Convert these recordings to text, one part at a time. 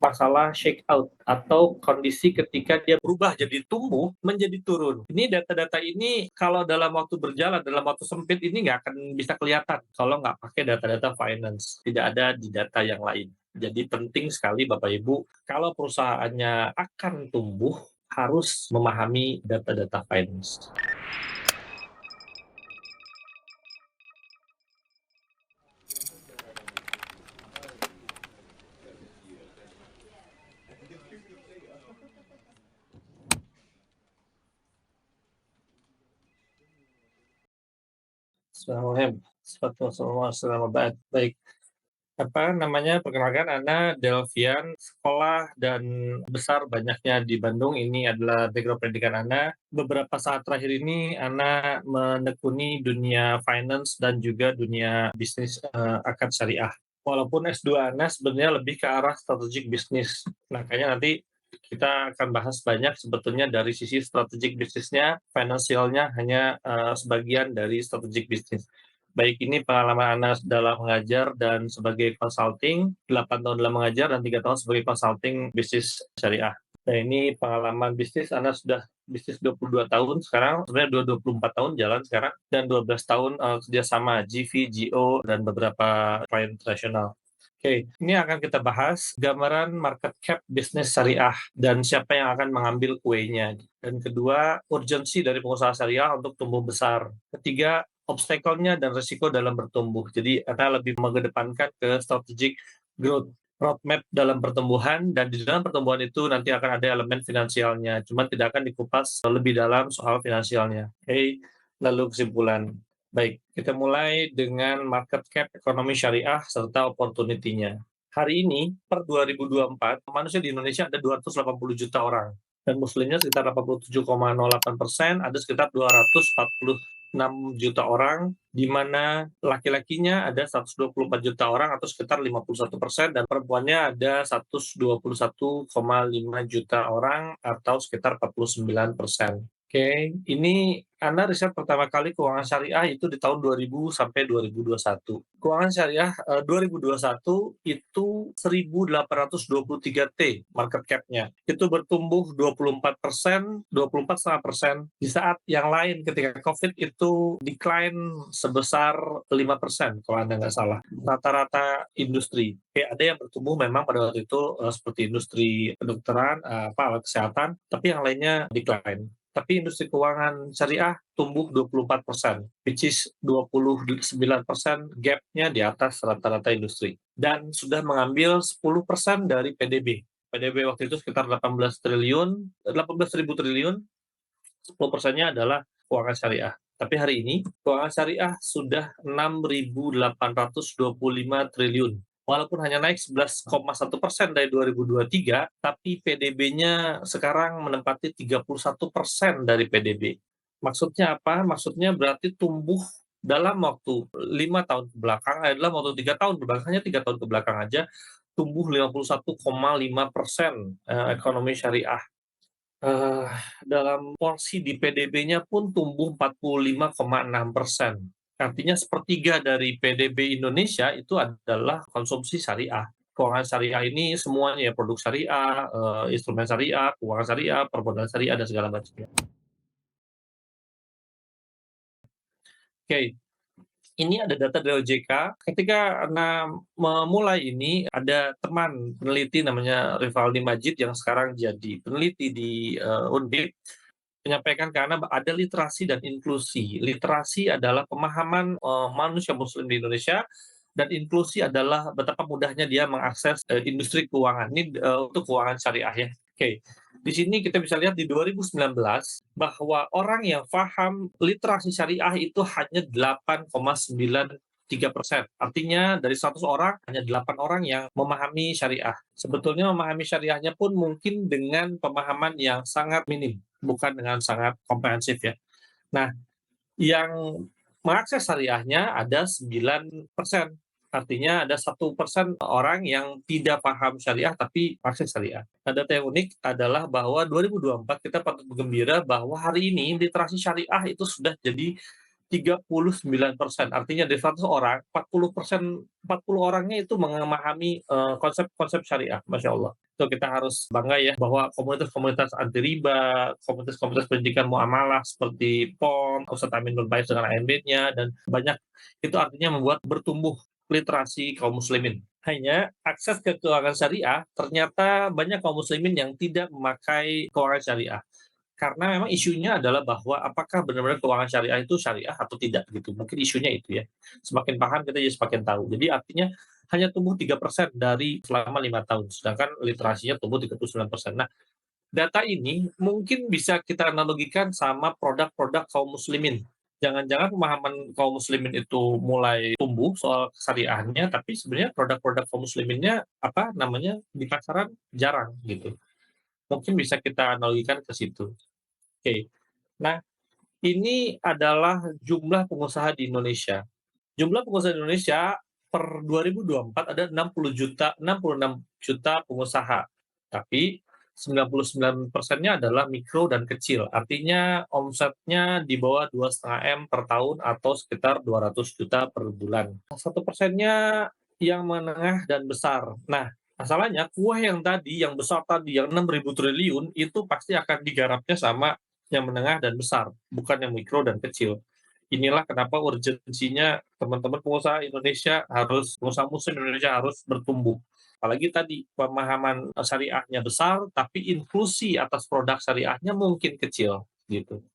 masalah shake out atau kondisi ketika dia berubah jadi tumbuh menjadi turun. Ini data-data ini kalau dalam waktu berjalan, dalam waktu sempit ini nggak akan bisa kelihatan kalau nggak pakai data-data finance. Tidak ada di data yang lain. Jadi penting sekali Bapak Ibu, kalau perusahaannya akan tumbuh, harus memahami data-data finance. Assalamualaikum. Baik. Apa namanya, perkenalkan Ana Delvian, sekolah dan besar banyaknya di Bandung. Ini adalah background pendidikan Ana. Beberapa saat terakhir ini Ana menekuni dunia finance dan juga dunia bisnis akad syariah. Walaupun S2 Ana sebenarnya lebih ke arah strategic bisnis. Makanya nanti kita akan bahas banyak sebetulnya dari sisi strategic bisnisnya, finansialnya hanya sebagian dari strategic bisnis. Baik, ini pengalaman Ana dalam mengajar dan sebagai consulting, 8 tahun dalam mengajar dan 3 tahun sebagai consulting bisnis syariah. Nah, ini pengalaman bisnis Ana sudah bisnis 22 tahun sekarang, sebenarnya 24 tahun jalan sekarang, dan 12 tahun kerjasama GV, GO, dan beberapa klien internasional. Oke, ini akan kita bahas gambaran market cap bisnis syariah dan siapa yang akan mengambil kuenya. Dan kedua, urgensi dari pengusaha syariah untuk tumbuh besar. Ketiga, obstacle-nya dan risiko dalam bertumbuh. Jadi, Anda lebih mengedepankan ke strategic growth, roadmap dalam pertumbuhan, dan di dalam pertumbuhan itu nanti akan ada elemen finansialnya. Cuma tidak akan dikupas lebih dalam soal finansialnya. Oke, lalu kesimpulan. Baik, kita mulai dengan market cap ekonomi syariah serta opportunity-nya. Hari ini, per 2024, manusia di Indonesia ada 280 juta orang. Dan muslimnya sekitar 87,08%, ada sekitar 246 juta orang, di mana laki-lakinya ada 124 juta orang atau sekitar 51%, dan perempuannya ada 121,5 juta orang atau sekitar 49%. Oke, ini Anda riset pertama kali keuangan syariah itu di tahun 2000 sampai 2021. Keuangan syariah 2021 itu 1.823 T market cap-nya. Itu bertumbuh 24%, 24,5%. Di saat yang lain ketika COVID itu decline sebesar 5% kalau Anda nggak salah. Rata-rata industri. Oke, ada yang bertumbuh memang pada waktu itu seperti industri kedokteran, alat kesehatan, tapi yang lainnya decline. Tapi industri keuangan syariah tumbuh 24%, which is 29% gap-nya di atas rata-rata industri. Dan sudah mengambil 10% dari PDB. PDB waktu itu sekitar 18 ribu triliun, 10%-nya adalah keuangan syariah. Tapi hari ini, keuangan syariah sudah 6.825 triliun. Walaupun hanya naik 11,1% dari 2023, tapi PDB-nya sekarang menempati 31% dari PDB. Maksudnya apa? Maksudnya berarti tumbuh dalam waktu 5 tahun ke belakang, dalam waktu 3 tahun ke belakang, hanya 3 tahun ke belakang aja, tumbuh 51,5% ekonomi syariah. Dalam porsi di PDB-nya pun tumbuh 45,6%. Artinya sepertiga dari PDB Indonesia itu adalah konsumsi syariah. Keuangan syariah ini semuanya ya, produk syariah, instrumen syariah, keuangan syariah, permodalan syariah, dan segala macamnya. Oke, ini ada data dari OJK. Ketika Anda memulai ini, ada teman peneliti namanya Rivaldi Majid yang sekarang jadi peneliti di Undip, menyampaikan karena ada literasi dan inklusi. Literasi adalah pemahaman manusia muslim di Indonesia, dan inklusi adalah betapa mudahnya dia mengakses industri keuangan. Ini untuk keuangan syariah ya. Oke, di sini kita bisa lihat di 2019 bahwa orang yang paham literasi syariah itu hanya 8,93%. Artinya dari 100 orang, hanya 8 orang yang memahami syariah. Sebetulnya memahami syariahnya pun mungkin dengan pemahaman yang sangat minim, bukan dengan sangat komprehensif ya. Nah, yang mengakses syariahnya ada 9%. Artinya ada 1% orang yang tidak paham syariah tapi akses syariah. Nah, data yang unik adalah bahwa 2024 kita patut bergembira bahwa hari ini literasi syariah itu sudah jadi 39%. Artinya dari 100 orang, 40 orangnya itu memahami, konsep-konsep syariah, Masya Allah. Itu kita harus bangga ya, bahwa komunitas-komunitas anti riba, komunitas-komunitas pendidikan muamalah seperti POM, Ustadz Amin Nur Bais dengan AMB-nya, dan banyak, itu artinya membuat bertumbuh literasi kaum muslimin. Hanya akses ke keuangan syariah, ternyata banyak kaum muslimin yang tidak memakai keuangan syariah. Karena memang isunya adalah bahwa apakah benar-benar keuangan syariah itu syariah atau tidak gitu, mungkin isunya itu ya. Semakin paham kita jadi semakin tahu. Jadi artinya hanya tumbuh 3% dari selama 5 tahun, sedangkan literasinya tumbuh 39%. Nah, data ini mungkin bisa kita analogikan sama produk-produk kaum muslimin. Jangan-jangan pemahaman kaum muslimin itu mulai tumbuh soal syariahnya, tapi sebenarnya produk-produk kaum musliminnya, apa namanya, di pasaran jarang gitu. Mungkin bisa kita analogikan ke situ. Oke. Nah, ini adalah jumlah pengusaha di Indonesia. Jumlah pengusaha di Indonesia per 2024 ada 66 juta pengusaha. Tapi 99%-nya adalah mikro dan kecil. Artinya omsetnya di bawah 2,5 M per tahun atau sekitar 200 juta per bulan. 1%-nya yang menengah dan besar. Nah, masalahnya kue yang besar tadi, yang 6.000 triliun, itu pasti akan digarapnya sama yang menengah dan besar, bukan yang mikro dan kecil. Inilah kenapa urgensinya teman-teman pengusaha muslim Indonesia harus bertumbuh. Apalagi tadi pemahaman syariahnya besar, tapi inklusi atas produk syariahnya mungkin kecil gitu.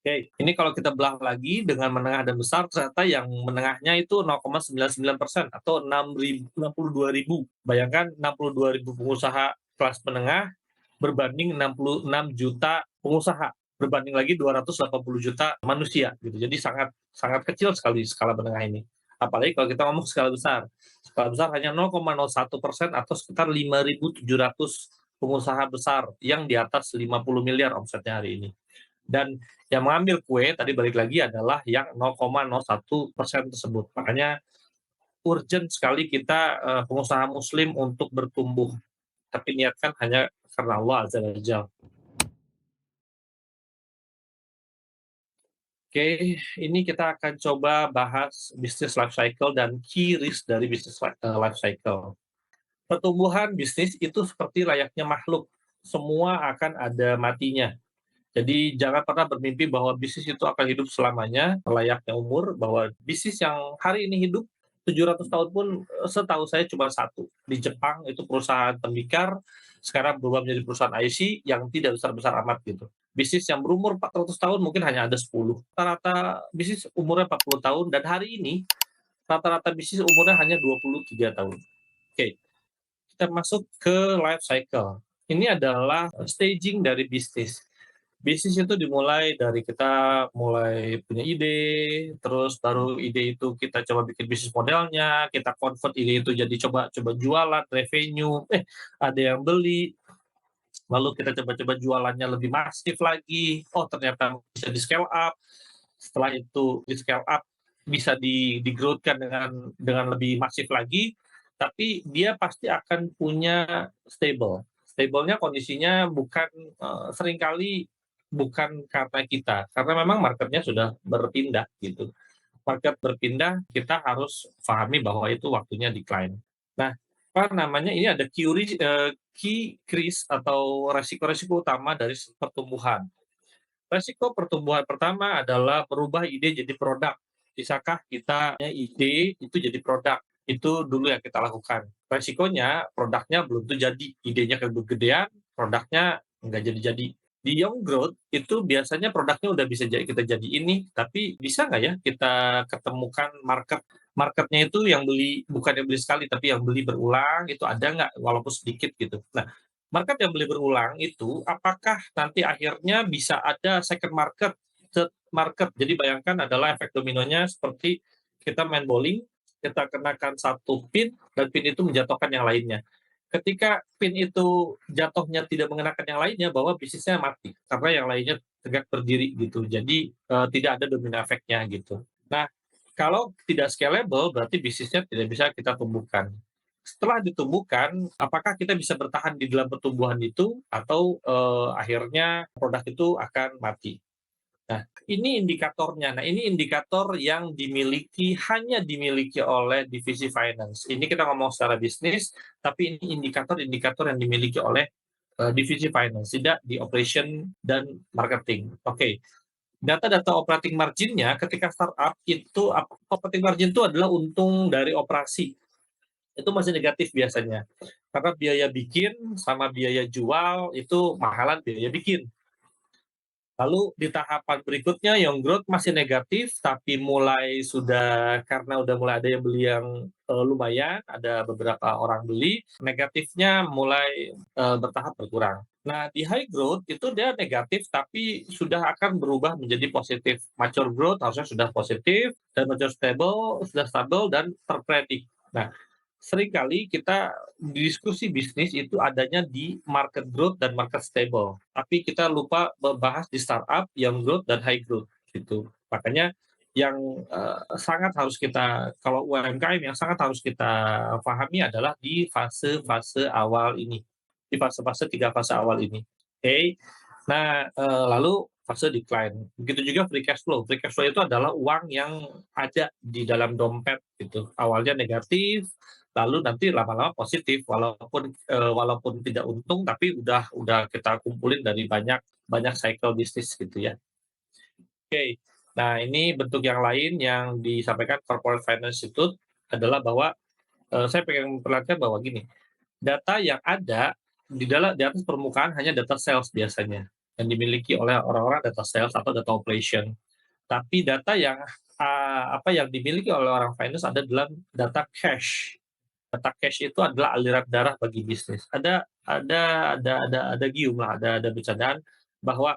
Oke, ini kalau kita belah lagi dengan menengah dan besar, ternyata yang menengahnya itu 0,99% atau 62.000. Bayangkan 62.000 pengusaha kelas menengah berbanding 66 juta pengusaha, berbanding lagi 280 juta manusia gitu. Jadi sangat sangat kecil sekali skala menengah ini. Apalagi kalau kita ngomong skala besar. Skala besar hanya 0,01% atau sekitar 5.700 pengusaha besar yang di atas 50 miliar omsetnya hari ini. Dan yang mengambil kue tadi balik lagi adalah yang 0,01% tersebut. Makanya urgent sekali kita pengusaha muslim untuk bertumbuh, tapi niatkan hanya karena Allah Azza wa Jalla. Oke, ini kita akan coba bahas bisnis life cycle dan key risk dari bisnis life cycle. Pertumbuhan bisnis itu seperti layaknya makhluk, semua akan ada matinya. Jadi jangan pernah bermimpi bahwa bisnis itu akan hidup selamanya, layaknya umur, bahwa bisnis yang hari ini hidup 700 tahun pun setahu saya cuma satu. Di Jepang itu perusahaan tembikar, sekarang berubah menjadi perusahaan IC yang tidak besar-besar amat gitu. Bisnis yang berumur 400 tahun mungkin hanya ada 10. Rata-rata bisnis umurnya 40 tahun dan hari ini rata-rata bisnis umurnya hanya 23 tahun. Oke, kita masuk ke life cycle. Ini adalah staging dari bisnis. Bisnis itu dimulai dari kita mulai punya ide, terus baru ide itu kita coba bikin bisnis modelnya, kita convert ide itu jadi coba jualan, revenue, ada yang beli, lalu kita coba-coba jualannya lebih masif lagi, oh ternyata bisa di-scale up, setelah itu di-scale up bisa di-growth-kan dengan lebih masif lagi, tapi dia pasti akan punya stable. Stable-nya kondisinya bukan, seringkali bukan karena kita, karena memang market-nya sudah berpindah gitu. Market berpindah, kita harus pahami bahwa itu waktunya decline. Nah, apa namanya, ini ada key risk atau resiko-resiko utama dari pertumbuhan. Resiko pertumbuhan pertama adalah merubah ide jadi produk. Bisakah kita punya ide itu jadi produk? Itu dulu yang kita lakukan. Resikonya produknya belum tuh jadi, idenya kegedean, produknya nggak jadi-jadi. Di young growth itu biasanya produknya udah bisa kita jadi ini, tapi bisa nggak ya kita ketemukan marketnya itu yang beli bukan yang beli sekali, tapi yang beli berulang itu ada nggak walaupun sedikit gitu. Nah, market yang beli berulang itu, apakah nanti akhirnya bisa ada second market, third market? Jadi bayangkan adalah efek dominonya seperti kita main bowling, kita kenakan satu pin, dan pin itu menjatuhkan yang lainnya. Ketika pin itu jatuhnya tidak mengenakan yang lainnya, bahwa bisnisnya mati, karena yang lainnya tegak berdiri gitu. Jadi tidak ada domino efeknya gitu. Nah, kalau tidak scalable, berarti bisnisnya tidak bisa kita tumbuhkan. Setelah ditumbuhkan, apakah kita bisa bertahan di dalam pertumbuhan itu atau akhirnya produk itu akan mati? Nah, ini indikatornya. Nah, ini indikator yang hanya dimiliki oleh divisi finance. Ini kita ngomong secara bisnis, tapi ini indikator-indikator yang dimiliki oleh divisi finance, tidak di operation dan marketing. Oke, data-data operating margin-nya ketika startup itu operating margin itu adalah untung dari operasi. Itu masih negatif biasanya. Karena biaya bikin sama biaya jual itu mahalan biaya bikin. Lalu di tahapan berikutnya Young Growth masih negatif, tapi karena udah mulai ada yang beli yang lumayan, ada beberapa orang beli, negatifnya mulai bertahap berkurang. Nah, di High Growth itu dia negatif, tapi sudah akan berubah menjadi positif. Mature Growth harusnya sudah positif, dan Mature Stable sudah stabil dan terpredik. Nah, seringkali kita diskusi bisnis itu adanya di market growth dan market stable, tapi kita lupa membahas di startup, young growth, dan high growth, gitu. Makanya yang sangat harus kita kalau UMKM yang sangat harus kita pahami adalah di fase-fase awal ini, di fase-fase 3 fase awal ini. Oke. Nah, lalu fase decline. Begitu juga free cash flow. Free cash flow itu adalah uang yang ada di dalam dompet gitu. Awalnya negatif, lalu nanti lama-lama positif walaupun tidak untung tapi udah kita kumpulin dari banyak banyak cycle bisnis gitu ya. Oke. Nah, ini bentuk yang lain yang disampaikan Corporate Finance Institute adalah bahwa, saya pengen memperlihatkan bahwa gini, data yang ada di atas permukaan hanya data sales biasanya, yang dimiliki oleh orang-orang data sales atau data operation. Tapi data yang dimiliki oleh orang finance ada dalam data cash. Data cash itu adalah aliran darah bagi bisnis. Ada gium lah, ada bercandaan bahwa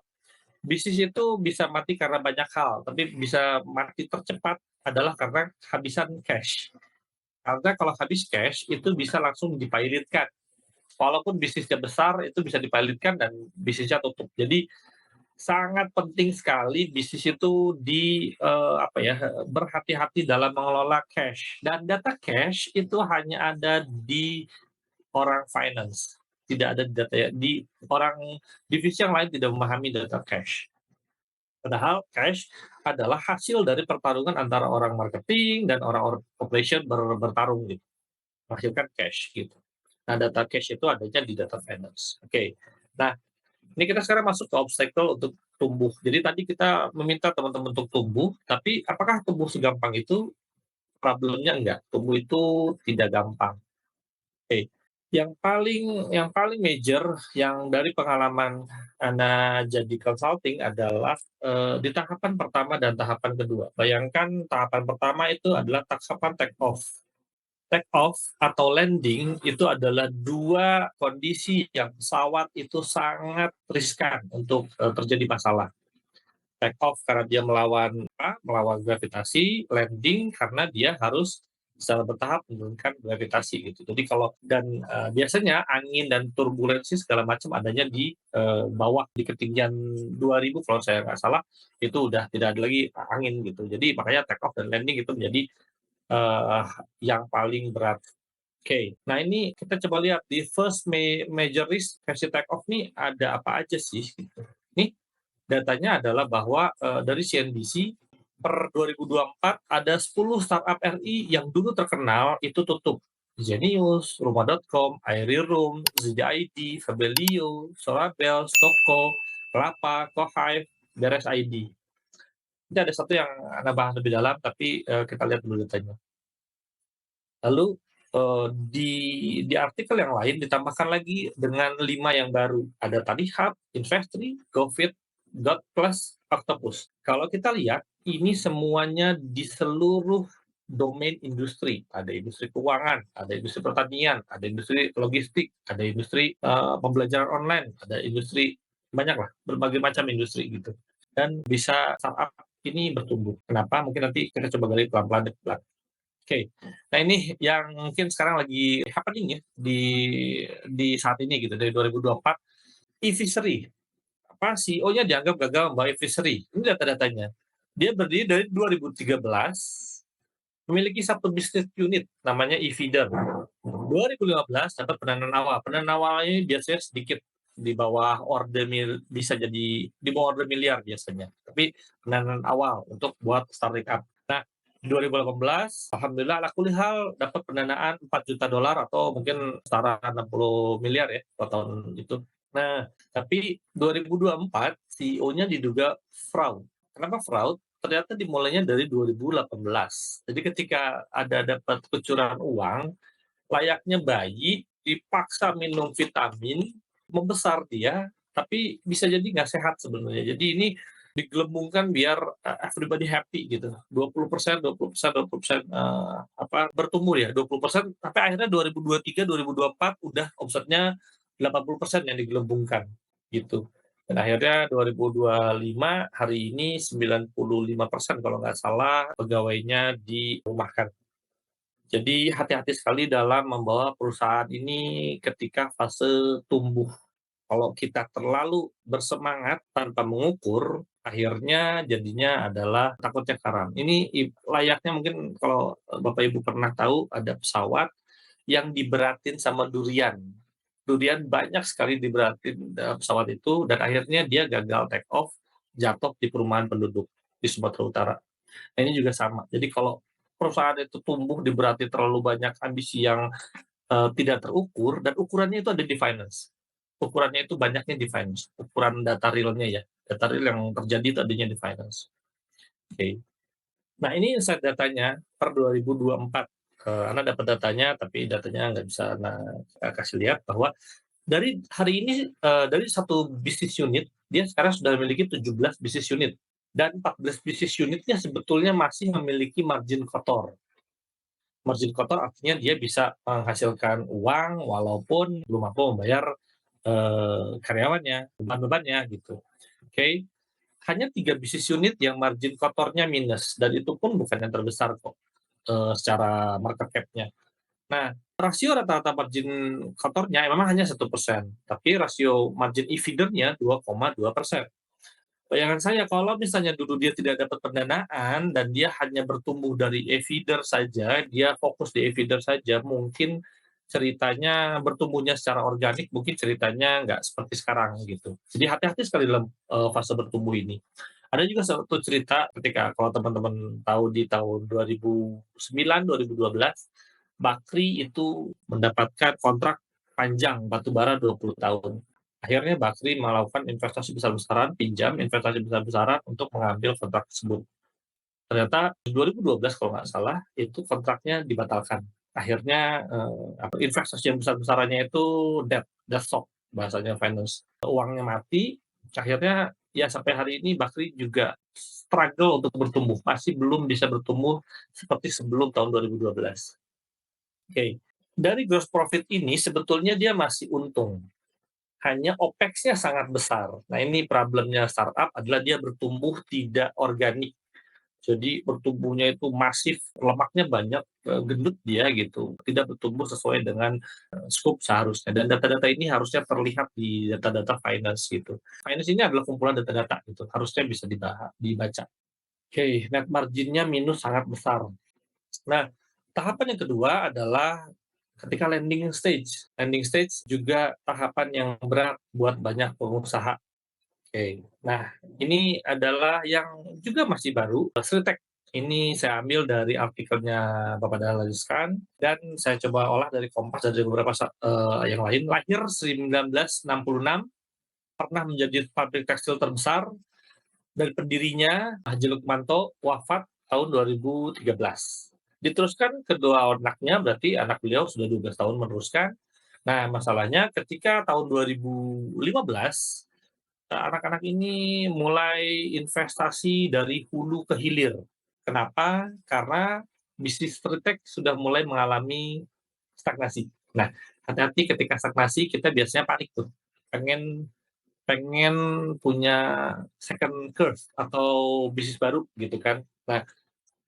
bisnis itu bisa mati karena banyak hal, tapi bisa mati tercepat adalah karena kehabisan cash. Karena kalau habis cash itu bisa langsung dipilotkan. Walaupun bisnisnya besar itu bisa dipilotkan dan bisnisnya tutup. Jadi sangat penting sekali bisnis itu berhati-hati dalam mengelola cash dan data cash itu hanya ada di orang finance, tidak ada di orang divisi yang lain tidak memahami data cash. Padahal cash adalah hasil dari pertarungan antara orang marketing dan orang operation bertarung gitu, menghasilkan cash gitu. Nah, data cash itu adanya di data finance. Oke. Nah, ini kita sekarang masuk ke obstacle untuk tumbuh. Jadi tadi kita meminta teman-teman untuk tumbuh, tapi apakah tumbuh segampang itu? Problemnya enggak, tumbuh itu tidak gampang. Oke, yang paling major yang dari pengalaman Ana jadi consulting adalah, di tahapan pertama dan tahapan kedua. Bayangkan tahapan pertama itu adalah tahapan take off. Take off atau landing itu adalah 2 kondisi yang pesawat itu sangat riskan untuk, terjadi masalah. Take off karena dia melawan gravitasi, landing karena dia harus secara bertahap menurunkan gravitasi gitu. Jadi biasanya angin dan turbulensi segala macam adanya di, bawah di ketinggian 2000 kalau saya nggak salah, itu udah tidak ada lagi angin gitu. Jadi makanya take off dan landing itu menjadi, eee, yang paling berat. Oke, nah ini kita coba lihat di first major risk versi take off nih ada apa aja sih gitu. Nih datanya adalah bahwa, dari CNBC per 2024 ada 10 startup RI yang dulu terkenal itu tutup. Zenius, Rumah.com, Airy Room, ZDID, Fabelio, Sorabel, Stoko, Kelapa, Kohive, Beres ID. Ini ada satu yang Anda bahas lebih dalam, tapi kita lihat dulu datanya. Lalu di artikel yang lain ditambahkan lagi dengan 5 yang baru. Ada tadi Hub, Investri, GoFit, Dot Plus, Octopus. Kalau kita lihat, ini semuanya di seluruh domain industri. Ada industri keuangan, ada industri pertanian, ada industri logistik, ada industri pembelajaran online, ada industri banyak lah, berbagai macam industri gitu. Dan bisa startup ini bertumbuh. Kenapa? Mungkin nanti kita coba gali pelan-pelan. Oke. Nah ini yang mungkin sekarang lagi happening ya di saat ini gitu dari 2024, eVisery. CEO-nya dianggap gagal membawa eVisery. Ini data-datanya. Dia berdiri dari 2013, memiliki satu bisnis unit namanya eFeeder. 2015 dapat pendanaan awal. Pendanaan awalnya ini biasanya sedikit. di bawah bisa jadi di bawah order miliar biasanya, tapi pendanaan awal untuk buat starting up. Nah, 2018 alhamdulillah ala kulli hal dapat pendanaan $4 juta atau mungkin setara 60 miliar ya per tahun itu. Nah, tapi 2024 CEO-nya diduga fraud. Kenapa fraud? Ternyata dimulainya dari 2018. Jadi ketika ada dapat kucuran uang, layaknya bayi dipaksa minum vitamin, membesar dia, tapi bisa jadi nggak sehat sebenarnya. Jadi ini digelembungkan biar everybody happy gitu. 20%, 20%, 20%, bertumbuh ya 20%, sampai akhirnya 2023, 2024 udah omsetnya 80% yang digelembungkan gitu. Dan akhirnya 2025 hari ini 95% kalau nggak salah pegawainya dirumahkan. Jadi hati-hati sekali dalam membawa perusahaan ini ketika fase tumbuh. Kalau kita terlalu bersemangat tanpa mengukur, akhirnya jadinya adalah takutnya karam. Ini layaknya mungkin kalau Bapak Ibu pernah tahu ada pesawat yang diberatin sama durian. Durian banyak sekali diberatin dalam pesawat itu dan akhirnya dia gagal take off, jatuh di perumahan penduduk di Sumatera Utara. Nah, ini juga sama. Jadi kalau perusahaan itu tumbuh diberati terlalu banyak ambisi yang tidak terukur dan ukurannya itu ada di finance. Ukurannya itu banyaknya di finance. Ukuran data realnya ya. Data real yang terjadi itu adanya di finance. Oke. Nah, ini insight datanya per 2024. Anda dapat datanya, tapi datanya nggak bisa kasih lihat bahwa dari hari ini dari satu bisnis unit dia sekarang sudah memiliki 17 bisnis unit dan 14 bisnis unitnya sebetulnya masih memiliki margin kotor. Margin kotor artinya dia bisa menghasilkan uang walaupun belum mampu membayar karyawannya, beban-bebannya gitu. Oke. Hanya 3 bisnis unit yang margin kotornya minus dan itu pun bukan yang terbesar kok secara market cap-nya. Nah, rasio rata-rata margin kotornya memang hanya 1%, tapi rasio margin e-feeder-nya 2,2%. Bayangan saya kalau misalnya dulu dia tidak dapat pendanaan dan dia hanya bertumbuh dari e-feeder saja, dia fokus di e-feeder saja, mungkin ceritanya bertumbuhnya secara organik, mungkin ceritanya nggak seperti sekarang gitu. Jadi hati-hati sekali dalam fase bertumbuh ini. Ada juga satu cerita ketika kalau teman-teman tahu di tahun 2009, 2012, Bakri itu mendapatkan kontrak panjang batubara 20 tahun. Akhirnya Bakri melakukan investasi besar-besaran, pinjam investasi besar-besaran untuk mengambil kontrak tersebut. Ternyata 2012 kalau nggak salah, itu kontraknya dibatalkan. Akhirnya investasi yang besar-besarannya itu dead stock, bahasanya finance. Uangnya mati, akhirnya ya sampai hari ini Bakri juga struggle untuk bertumbuh, masih belum bisa bertumbuh seperti sebelum tahun 2012. Oke, dari gross profit ini sebetulnya dia masih untung. Hanya OPEX-nya sangat besar. Nah, ini problemnya startup adalah dia bertumbuh tidak organik. Jadi bertumbuhnya itu masif, lemaknya banyak, gendut dia gitu, tidak bertumbuh sesuai dengan scope seharusnya. Dan data-data ini harusnya terlihat di data-data finance gitu. Finance ini adalah kumpulan data-data gitu, harusnya bisa dibaca. Oke, net margin-nya minus sangat besar. Nah, tahapan yang kedua adalah ketika landing stage. Landing stage juga tahapan yang berat buat banyak pengusaha. Oke. Nah, ini adalah yang juga masih baru, Sritek. Ini saya ambil dari artikelnya Bapak Dahlan Iskan dan saya coba olah dari Kompas dan dari beberapa yang lain. Lahir 1966, pernah menjadi pabrik tekstil terbesar dan pendirinya Haji Lukmanto wafat tahun 2013. Diteruskan kedua anaknya, berarti anak beliau sudah 12 tahun meneruskan. Nah, masalahnya ketika tahun 2015, anak-anak ini mulai investasi dari hulu ke hilir. Kenapa? Karena bisnis Tritek sudah mulai mengalami stagnasi. Nah, hati-hati ketika stagnasi kita biasanya panik tuh, pengen pengen punya second curve atau bisnis baru gitu kan. Nah,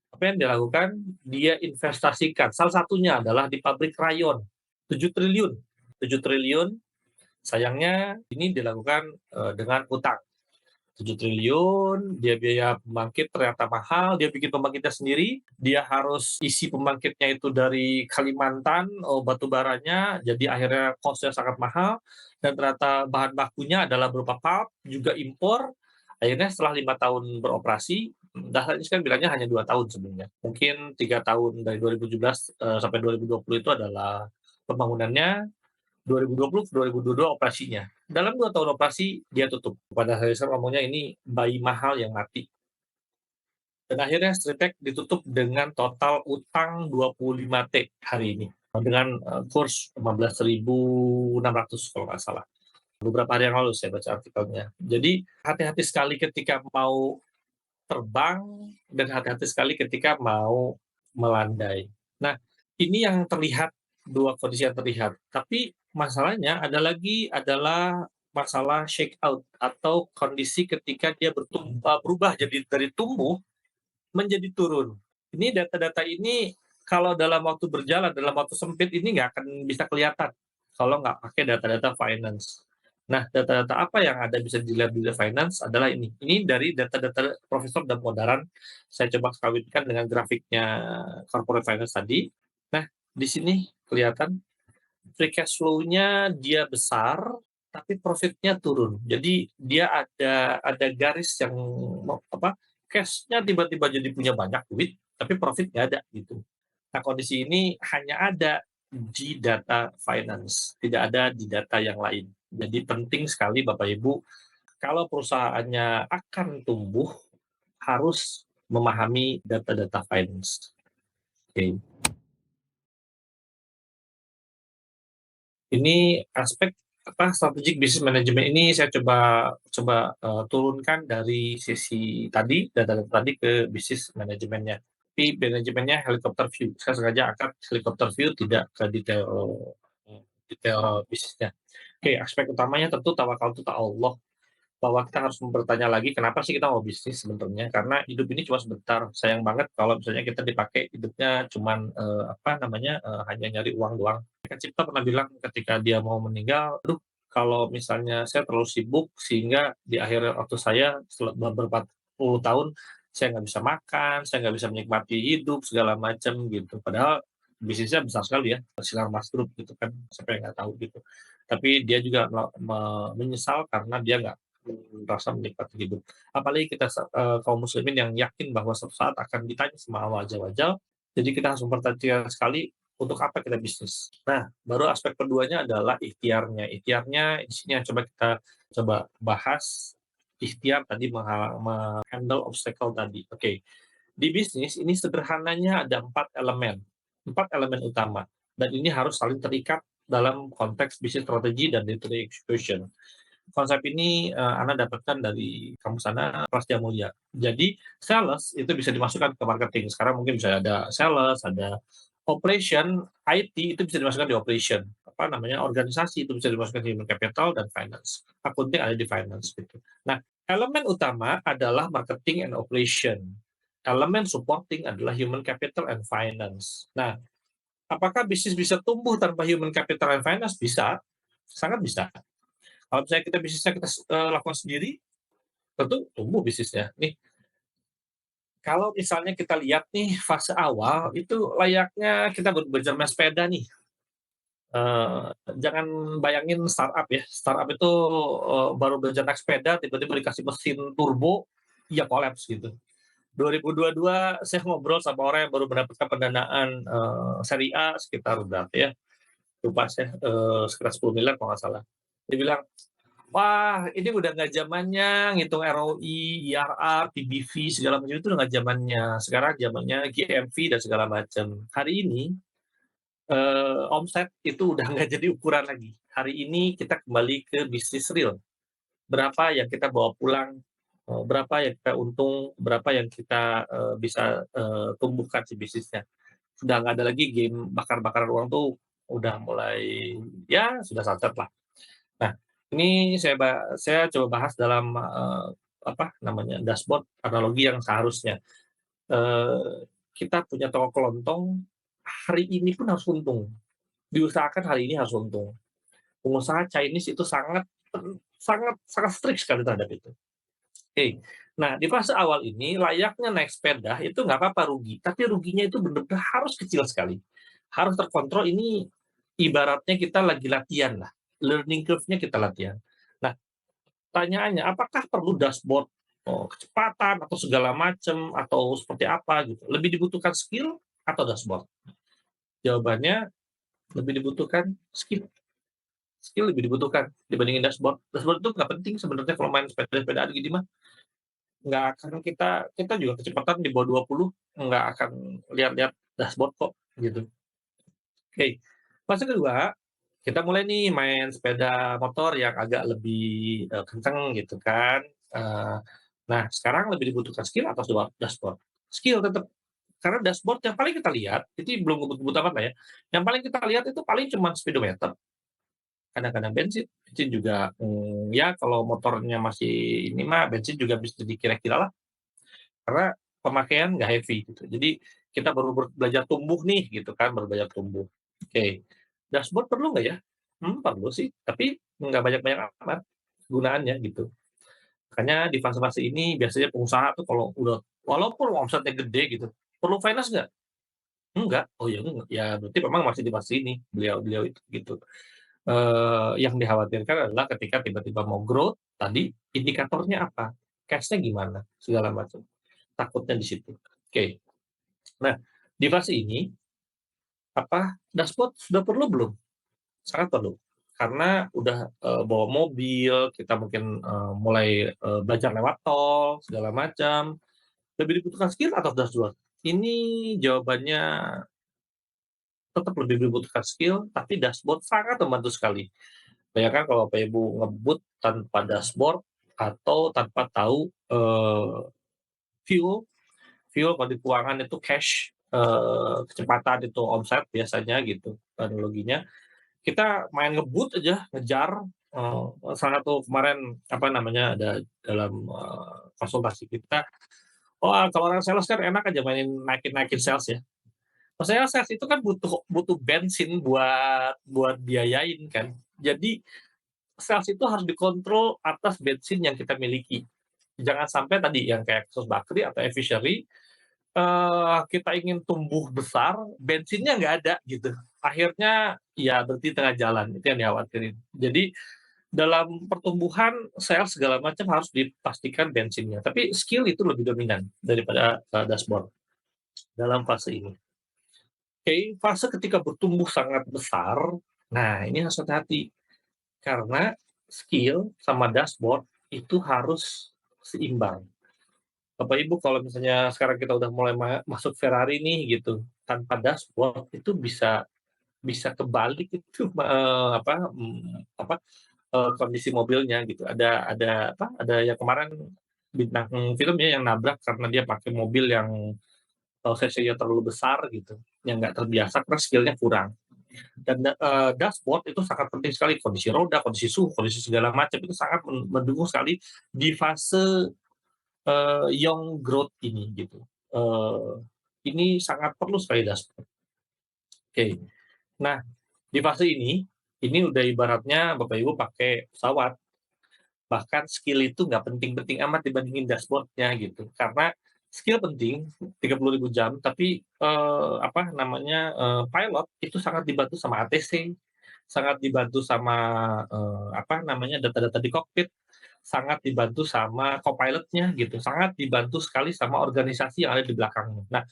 apa yang dilakukan? Dia investasikan, salah satunya adalah di pabrik rayon, 7 triliun. 7 triliun, sayangnya ini dilakukan dengan utang. 7 triliun, dia biaya pembangkit ternyata mahal, dia bikin pembangkitnya sendiri, dia harus isi pembangkitnya itu dari Kalimantan, batu baranya, jadi akhirnya cost-nya sangat mahal, dan ternyata bahan bakunya adalah berupa pulp, juga impor. Akhirnya setelah 5 tahun beroperasi, Dahlan Iskan bilangnya hanya 2 tahun sebenarnya. Mungkin 3 tahun dari 2017, sampai 2020 itu adalah pembangunannya, 2020 ke 2022 operasinya. Dalam 2 tahun operasi, dia tutup. Pada hari saya ngomongnya ini bayi mahal yang mati. Dan akhirnya Stritek ditutup dengan total utang 25 T hari ini. Dengan kurs 15.600 kalau nggak salah. Beberapa hari yang lalu saya baca artikelnya. Jadi hati-hati sekali ketika mau terbang dan hati-hati sekali ketika mau melandai. Nah, ini yang terlihat, dua kondisi yang terlihat. Tapi masalahnya ada lagi adalah masalah shake out atau kondisi ketika dia berubah jadi dari tumbuh menjadi turun. Ini data-data ini kalau dalam waktu berjalan, dalam waktu sempit ini nggak akan bisa kelihatan kalau nggak pakai data-data finance. Nah, data-data apa yang ada bisa dilihat di finance adalah ini. Ini dari data-data Profesor Damodaran. Saya coba kawinkan dengan grafiknya corporate finance tadi. Nah, di sini kelihatan free cash flow-nya dia besar, tapi profit-nya turun. Jadi dia ada garis yang apa, cash-nya tiba-tiba jadi punya banyak duit, tapi profit nggak ada gitu. Nah, kondisi ini hanya ada di data finance, tidak ada di data yang lain. Jadi penting sekali Bapak Ibu, kalau perusahaannya akan tumbuh, harus memahami data-data finance. Oke. Ini aspek apa, strategic business management ini saya coba coba, turunkan dari sisi tadi, data-data tadi ke bisnis manajemennya. Tapi manajemennya helikopter view. Saya sengaja angkat helikopter view, tidak ke detail bisnisnya. Oke, aspek utamanya tentu tawakal ta Allah, bahwa kita harus bertanya lagi kenapa sih kita mau bisnis sebenarnya, karena hidup ini cuma sebentar. Sayang banget kalau misalnya kita dipakai hidupnya cuman, apa namanya, hanya nyari uang doang. Kak Cipta pernah bilang ketika dia mau meninggal, "Aduh, kalau misalnya saya terlalu sibuk sehingga di akhir waktu saya setelah beberapa puluh tahun, saya nggak bisa makan, saya nggak bisa menikmati hidup, segala macam," gitu. Padahal bisnisnya besar sekali ya, Sinar Mas Group gitu kan, siapa yang nggak tahu gitu. Tapi dia juga menyesal karena dia nggak merasa menikmati hidup. Apalagi kita kaum muslimin yang yakin bahwa suatu saat akan ditanya sama Allah Azza wa Jalla, jadi kita harus memperhatikan sekali untuk apa kita bisnis. Nah, baru aspek keduanya adalah ikhtiarnya. Ikhtiarnya di sini yang coba bahas. Ikhtiar tadi handle obstacle tadi. Oke. Di bisnis ini sederhananya ada 4 elemen. 4 elemen utama. Dan ini harus saling terikat dalam konteks bisnis strategi dan day-to-day execution. Konsep ini Ana dapatkan dari kampus Ana, Prasetya Mulia. Jadi sales itu bisa dimasukkan ke marketing. Sekarang mungkin bisa ada sales, ada operation, IT itu bisa dimasukkan di operation. Apa namanya, organisasi itu bisa dimasukkan di human capital dan finance. Accounting ada di finance gitu. Nah, elemen utama adalah marketing and operation. Elemen supporting adalah human capital and finance. Nah, apakah bisnis bisa tumbuh tanpa human capital and finance? Bisa, sangat bisa. Kalau misalnya kita bisnisnya kita lakukan sendiri, tentu tumbuh bisnisnya. Nih, kalau misalnya kita lihat nih fase awal, itu layaknya kita belajar main sepeda nih. Jangan bayangin startup ya, startup itu, baru belajar naik sepeda, tiba-tiba dikasih mesin turbo, ya kolaps gitu. 2022 saya ngobrol sama orang yang baru mendapatkan pendanaan, seri A sekitar berapa ya, lupa saya, sekitar 10 miliar kalau nggak salah. Dia bilang, "Wah, ini udah nggak zamannya ngitung ROI, IRR, PBV segala macam itu udah nggak zamannya. Sekarang zamannya GMV dan segala macam." Hari ini, omset itu udah nggak jadi ukuran lagi. Hari ini kita kembali ke bisnis real. Berapa yang kita bawa pulang, berapa yang kita untung, berapa yang kita, bisa, tumbuhkan si bisnisnya. Sudah nggak ada lagi game bakar-bakaran uang tuh, udah mulai ya sudah sunset lah. Nah, ini saya coba bahas dalam, apa namanya, dashboard analogi yang seharusnya. Kita punya toko kelontong, hari ini pun harus untung, diusahakan hari ini harus untung. Pengusaha Chinese itu sangat sangat sangat strict sekali terhadap itu. Oke. Nah, di fase awal ini layaknya naik sepeda itu nggak apa-apa rugi, tapi ruginya itu benar-benar harus kecil sekali. Harus terkontrol, ini ibaratnya kita lagi latihan lah, learning curve-nya kita latihan. Nah, pertanyaannya apakah perlu dashboard, kecepatan atau segala macam atau seperti apa gitu? Lebih dibutuhkan skill atau dashboard? Jawabannya lebih dibutuhkan skill. Skill lebih dibutuhkan dibandingin dashboard. Dashboard itu nggak penting sebenarnya kalau main sepeda-sepedaan gini mah. Nggak akan kita kita juga kecepatan di bawah 20 nggak akan lihat-lihat dashboard kok, gitu. Oke, fase kedua, kita mulai nih main sepeda motor yang agak lebih, kenceng gitu kan, eee, nah sekarang lebih dibutuhkan skill atau dashboard? Skill tetep, karena dashboard yang paling kita lihat, itu belum ngebut-ngebut amat lah ya, yang paling kita lihat itu paling cuman speedometer, kadang-kadang bensin, bensin juga, ya kalau motornya masih ini mah bensin juga bisa dikira-kira lah. Karena pemakaian nggak heavy gitu. Jadi kita baru belajar tumbuh nih gitu kan, baru belajar tumbuh. Oke, dashboard perlu nggak ya? Perlu sih, tapi nggak banyak-banyak amat gunaannya gitu. Makanya di fase-fase ini biasanya pengusaha tuh kalau udah walaupun omsetnya gede gitu, perlu finance nggak? Enggak. Oh ya enggak, ya berarti memang masih di fase ini beliau-beliau itu gitu. Yang dikhawatirkan adalah ketika tiba-tiba mau growth tadi indikatornya apa? Cash-nya gimana? Segala macam. Takutnya di situ. Oke. Nah, di fase ini, dashboard sudah perlu belum? Sangat perlu. Karena udah, bawa mobil, kita mungkin, mulai, belajar lewat tol, segala macam. Lebih dibutuhkan skill atau dashboard? Ini jawabannya tetap lebih dibutuhkan skill, tapi dashboard sangat membantu sekali. Bayangkan kalau Bapak Ibu ngebut tanpa dashboard atau tanpa tahu, fuel fuel kalau di keuangan itu cash, kecepatan itu omset biasanya gitu analoginya. Kita main ngebut aja, ngejar, salah satu kemarin, apa namanya, ada dalam, konsultasi kita, kalau orang sales kan enak aja mainin naikin-naikin sales ya. Maksudnya sales itu kan butuh butuh bensin buat biayain kan. Jadi sales itu harus dikontrol atas bensin yang kita miliki. Jangan sampai tadi yang kayak kasus Bakri atau Efficiency, kita ingin tumbuh besar, bensinnya nggak ada gitu. Akhirnya ya berhenti tengah jalan, itu yang dikhawatirin. Jadi dalam pertumbuhan sales segala macam harus dipastikan bensinnya, tapi skill itu lebih dominan daripada, dashboard dalam fase ini. Oke, fase ketika bertumbuh sangat besar, nah ini harus hati-hati karena skill sama dashboard itu harus seimbang. Bapak Ibu kalau misalnya sekarang kita udah mulai masuk Ferrari nih gitu, tanpa dashboard itu bisa bisa kebalik itu, kondisi mobilnya gitu. Ada yang kemarin bintang film ya yang nabrak karena dia pakai mobil yang, cc-nya terlalu besar gitu, yang nggak terbiasa karena skill-nya kurang. Dan dashboard itu sangat penting sekali, kondisi roda, kondisi suhu, kondisi segala macam itu sangat mendukung sekali di fase young growth ini gitu. Ini sangat perlu sekali dashboard. Oke. Nah, di fase ini udah ibaratnya Bapak Ibu pakai pesawat, bahkan skill itu nggak penting-penting amat dibandingin dashboard-nya gitu. Karena skill penting, 30.000 jam, tapi, pilot itu sangat dibantu sama ATC, sangat dibantu sama, data-data di kokpit, sangat dibantu sama co-pilot-nya gitu, sangat dibantu sekali sama organisasi yang ada di belakangnya. Nah,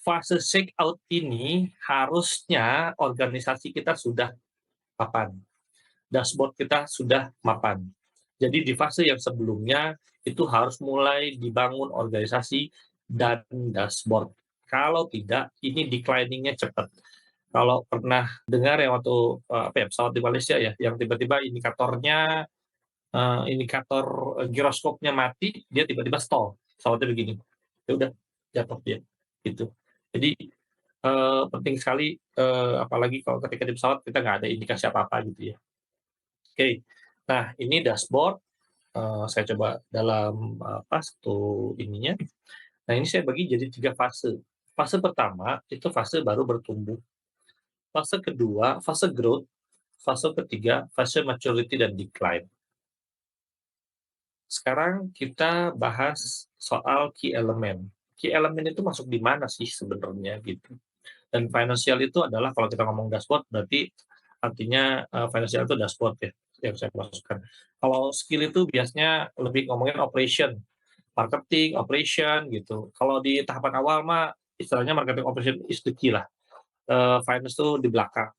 fase shake out ini harusnya organisasi kita sudah mapan, dashboard kita sudah mapan. Jadi di fase yang sebelumnya itu harus mulai dibangun organisasi dan dashboard. Kalau tidak, ini declining-nya cepat. Kalau pernah dengar yang waktu, pesawat di Malaysia ya, yang tiba-tiba indikator giroskopnya mati, dia tiba-tiba stall, pesawatnya begini, ya udah jatuh dia, gitu. Jadi, penting sekali, apalagi kalau ketika di pesawat kita nggak ada indikasi apa-apa gitu ya. Oke, nah ini dashboard, saya coba dalam, satu ininya. Nah ini saya bagi jadi 3 fase. Fase pertama itu fase baru bertumbuh, fase kedua fase growth, fase ketiga fase maturity dan decline. Sekarang kita bahas soal key element. Key element itu masuk di mana sih sebenarnya gitu. Dan financial itu adalah kalau kita ngomong dashboard berarti artinya financial itu dashboard ya yang saya masukkan. Kalau skill itu biasanya lebih ngomongin operation, marketing, operation gitu. Kalau di tahapan awal mah istilahnya marketing operation is the key lah. Finance itu di belakang.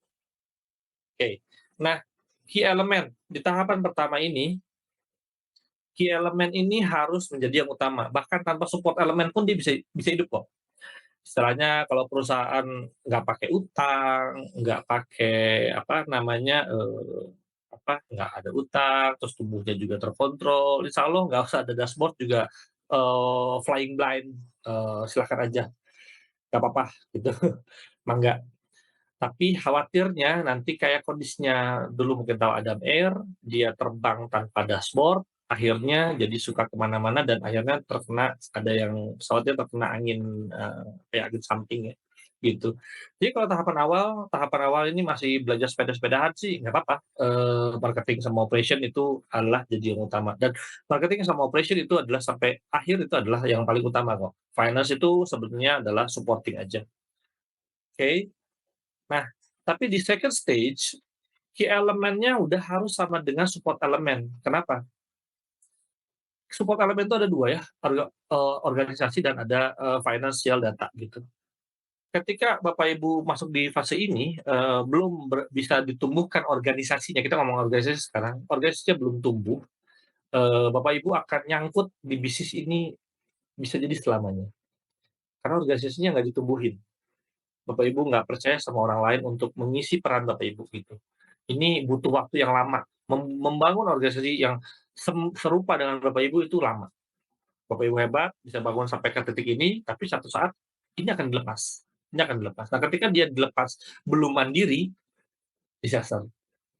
Oke. Nah, key element di tahapan pertama ini, key element ini harus menjadi yang utama. Bahkan tanpa support elemen pun dia bisa bisa hidup kok. Istilahnya kalau perusahaan nggak pakai utang, nggak pakai apa namanya, nggak ada utang, terus tumbuhnya juga terkontrol, insya Allah nggak usah ada dashboard juga, flying blind, silahkan aja, nggak apa-apa gitu, mangga. Tapi khawatirnya nanti kayak kondisinya dulu mungkin tahu Adam Air, dia terbang tanpa dashboard, akhirnya jadi suka kemana mana dan akhirnya terkena ada yang pesawatnya terkena angin, kayak angin samping ya, gitu. Jadi kalau tahapan awal ini masih belajar sepeda-sepedahan sih nggak apa-apa, marketing sama operation itu adalah jadi yang utama dan marketing sama operation itu adalah sampai akhir itu adalah yang paling utama kok. Finance itu sebenarnya adalah supporting aja, oke? Nah, tapi di second stage, key elemennya udah harus sama dengan support elemen. Kenapa? Support elemen itu ada 2 ya, organisasi dan ada, financial data gitu. Ketika Bapak Ibu masuk di fase ini, belum bisa ditumbuhkan organisasinya, kita ngomong organisasi sekarang, organisasinya belum tumbuh, Bapak Ibu akan nyangkut di bisnis ini bisa jadi selamanya, karena organisasinya nggak ditumbuhin. Bapak Ibu nggak percaya sama orang lain untuk mengisi peran Bapak Ibu gitu. Ini butuh waktu yang lama. Membangun organisasi yang serupa dengan Bapak Ibu itu lama. Bapak Ibu hebat, bisa bangun sampai ke titik ini, tapi satu saat ini akan dilepas. Ini akan dilepas. Nah, ketika dia dilepas belum mandiri, disaster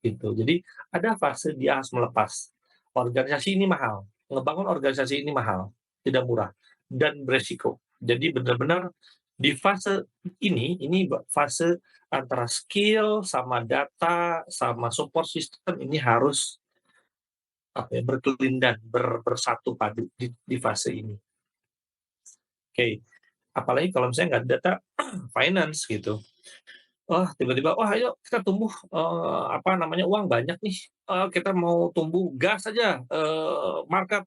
gitu. Jadi ada fase dia harus melepas. Organisasi ini mahal. Ngebangun organisasi ini mahal, tidak murah dan beresiko. Jadi benar-benar di fase ini fase antara skill sama data sama support system ini harus apa ya, berkelindan, bersatu padu di fase ini. Oke, apalagi kalau misalnya nggak ada data finance gitu. Wah, tiba-tiba, "Wah, ayo kita tumbuh, apa namanya, uang banyak nih, kita mau tumbuh gas aja, market,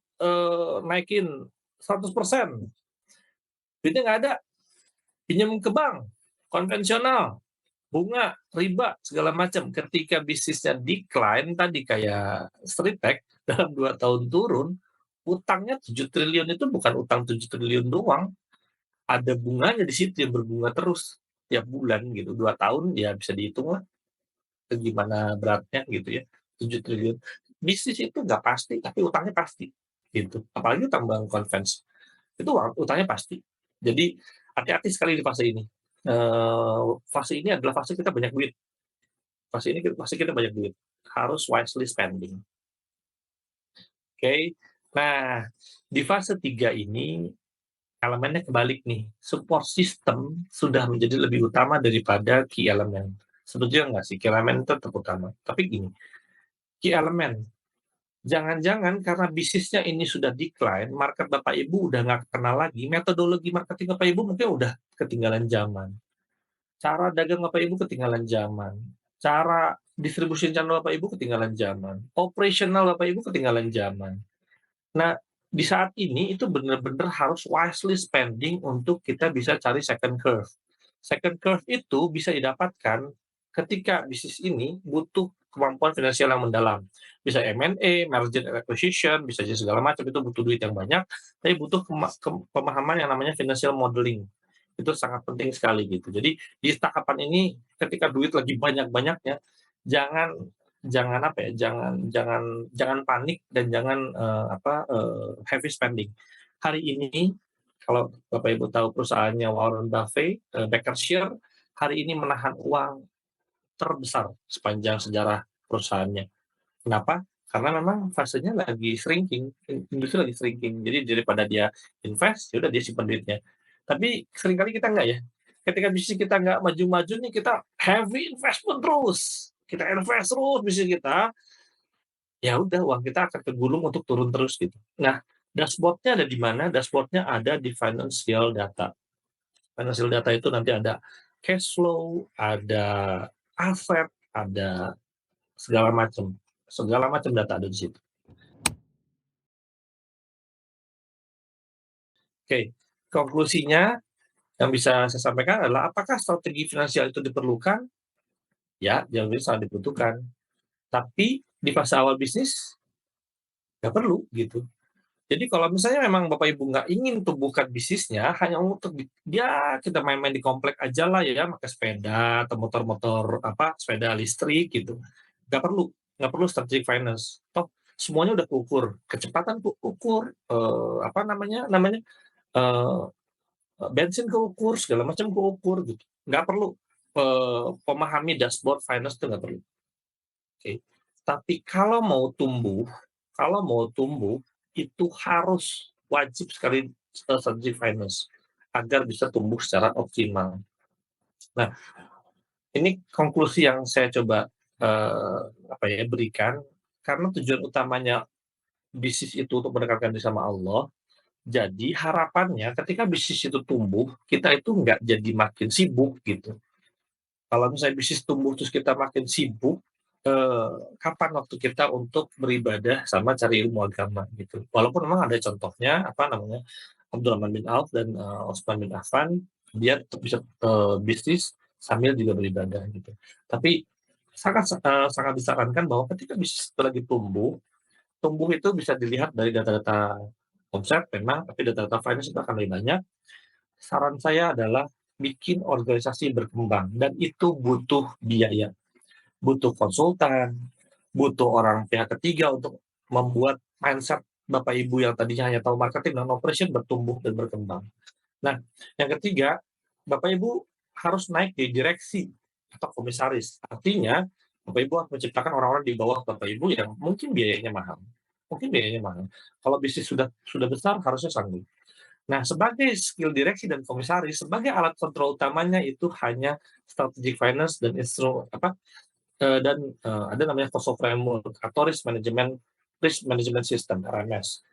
naikin 100%, duitnya nggak ada, pinjam ke bank, konvensional, bunga, riba, segala macam." Ketika bisnisnya decline tadi kayak Stritek dalam 2 tahun turun, utangnya 7 triliun itu bukan utang 7 triliun doang, ada bunganya di situ yang berbunga terus tiap bulan gitu, 2 tahun ya bisa dihitung lah gimana beratnya gitu ya, 7 triliun. Bisnis itu nggak pasti, tapi utangnya pasti, gitu. Apalagi utang bank konvens, itu utangnya pasti. Jadi hati-hati sekali di fase ini. Fase ini adalah fase kita banyak duit, fase kita banyak duit, harus wisely spending, oke. Nah, di fase 3 ini elemennya kebalik nih, support system sudah menjadi lebih utama daripada key element. Setuju nggak sih? Key element tetap utama, tapi gini, key element jangan-jangan karena bisnisnya ini sudah decline, market Bapak Ibu udah nggak kenal lagi, metodologi marketing Bapak Ibu mungkin udah ketinggalan zaman, cara dagang Bapak Ibu ketinggalan zaman, cara distribusi channel Bapak Ibu ketinggalan zaman, operasional Bapak Ibu ketinggalan zaman. Nah, di saat ini itu benar-benar harus wisely spending untuk kita bisa cari second curve. Second curve itu bisa didapatkan ketika bisnis ini butuh kemampuan finansial yang mendalam. Bisa M&A, merger and acquisition, bisa jadi segala macam, itu butuh duit yang banyak, tapi butuh pemahaman yang namanya financial modeling. Itu sangat penting sekali gitu. Jadi di tahapan ini ketika duit lagi banyak-banyaknya, jangan jangan apa ya, jangan jangan jangan panik dan jangan, heavy spending. Hari ini kalau Bapak Ibu tahu perusahaannya Warren Buffett, Berkshire, hari ini menahan uang terbesar sepanjang sejarah perusahaannya. Kenapa? Karena memang fasenya lagi shrinking, industri lagi shrinking. Jadi daripada dia invest, ya udah dia simpan duitnya. Tapi seringkali kita enggak ya. Ketika bisnis kita nggak maju-maju nih, kita heavy investment terus. Kita invest terus bisnis kita, ya udah uang kita akan kegulung untuk turun terus gitu. Nah, dashboard-nya ada di mana? Dashboard-nya ada di financial data. Financial data itu nanti ada cash flow, ada aset, ada segala macam data ada di situ. Oke, konklusinya yang bisa saya sampaikan adalah apakah strategi finansial itu diperlukan? Ya, jawabannya sangat dibutuhkan. Tapi di fase awal bisnis nggak perlu gitu. Jadi kalau misalnya memang Bapak Ibu nggak ingin tumbuhkan bisnisnya hanya untuk ya kita main-main di komplek aja lah ya, pakai sepeda atau motor-motor apa, sepeda listrik gitu. Nggak perlu strategic finance. Toh semuanya udah keukur, kecepatan keukur, apa namanya namanya, eee, bensin keukur, segala macam keukur gitu. Nggak perlu, memahami dashboard finance itu nggak perlu. Oke. Tapi kalau mau tumbuh itu harus wajib sekali strategic finance agar bisa tumbuh secara optimal. Nah, ini konklusi yang saya coba, apa ya, berikan karena tujuan utamanya bisnis itu untuk mendekatkan diri sama Allah. Jadi harapannya ketika bisnis itu tumbuh, kita itu nggak jadi makin sibuk gitu. Kalau misalnya bisnis tumbuh terus kita makin sibuk, kapan waktu kita untuk beribadah sama cari ilmu agama gitu. Walaupun memang ada contohnya, apa namanya, Abdurrahman bin Auf dan, Utsman bin Affan, dia tetap bisa, bisnis sambil juga beribadah gitu. Tapi sangat disarankan bahwa ketika bisnis itu lagi tumbuh itu bisa dilihat dari data-data omset memang, tapi data-data finance itu akan lebih banyak. Saran saya adalah bikin organisasi berkembang dan itu butuh biaya, butuh konsultan, butuh orang pihak ketiga untuk membuat mindset Bapak Ibu yang tadinya hanya tahu marketing dan operation bertumbuh dan berkembang. Nah, yang ketiga, Bapak Ibu harus naik di direksi atau komisaris. Artinya, Bapak Ibu harus menciptakan orang-orang di bawah Bapak Ibu yang mungkin biayanya mahal. Kalau bisnis sudah besar harusnya sanggup. Nah, sebagai skill direksi dan komisaris, sebagai alat kontrol utamanya itu hanya strategic finance dan ada namanya COSO framework atau risk management system (RMS).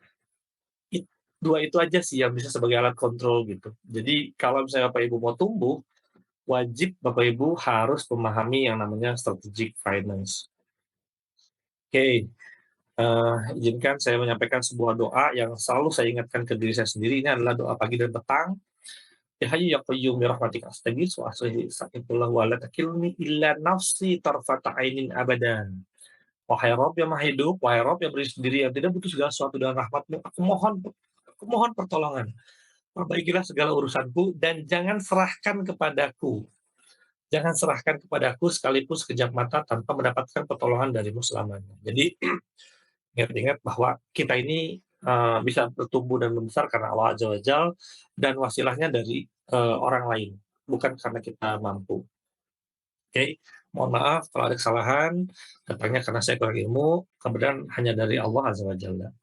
Dua itu aja sih yang bisa sebagai alat kontrol gitu. Jadi kalau misalnya Bapak Ibu mau tumbuh, wajib Bapak Ibu harus memahami yang namanya strategic finance. Oke, izinkan saya menyampaikan sebuah doa yang selalu saya ingatkan ke diri saya sendiri. Ini adalah doa pagi dan petang. Ya Hayyu ya Qayyum bi rahmatika astaghits wa aslih sakitullah wa la takilni illa nafsi tarfata ainin abadan. Wahai Rabb yang Maha Hidup, wahai Rabb yang berdiri sendiri yang tidak butuh segala sesuatu dengan rahmat-Mu, aku mohon pertolongan. Perbaikilah segala urusanku dan jangan serahkan kepadaku. Jangan serahkan kepadaku sekalipun sekejap mata tanpa mendapatkan pertolongan darimu selamanya. Jadi ingat-ingat bahwa kita ini bisa bertumbuh dan membesar karena Allah Azza wa Jal dan wasilahnya dari orang lain, bukan karena kita mampu. Oke, mohon maaf kalau ada kesalahan, datangnya karena saya kurang ilmu, kemudian hanya dari Allah Azza wa Jalla.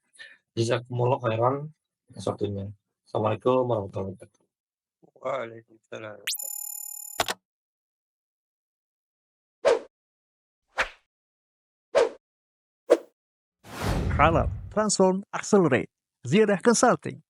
Jazakumullah khairan atas waktunya. Assalamualaikum warahmatullahi wabarakatuh. Waalaikumsalam. Halal, Transform, Accelerate, Ziyarah Consulting.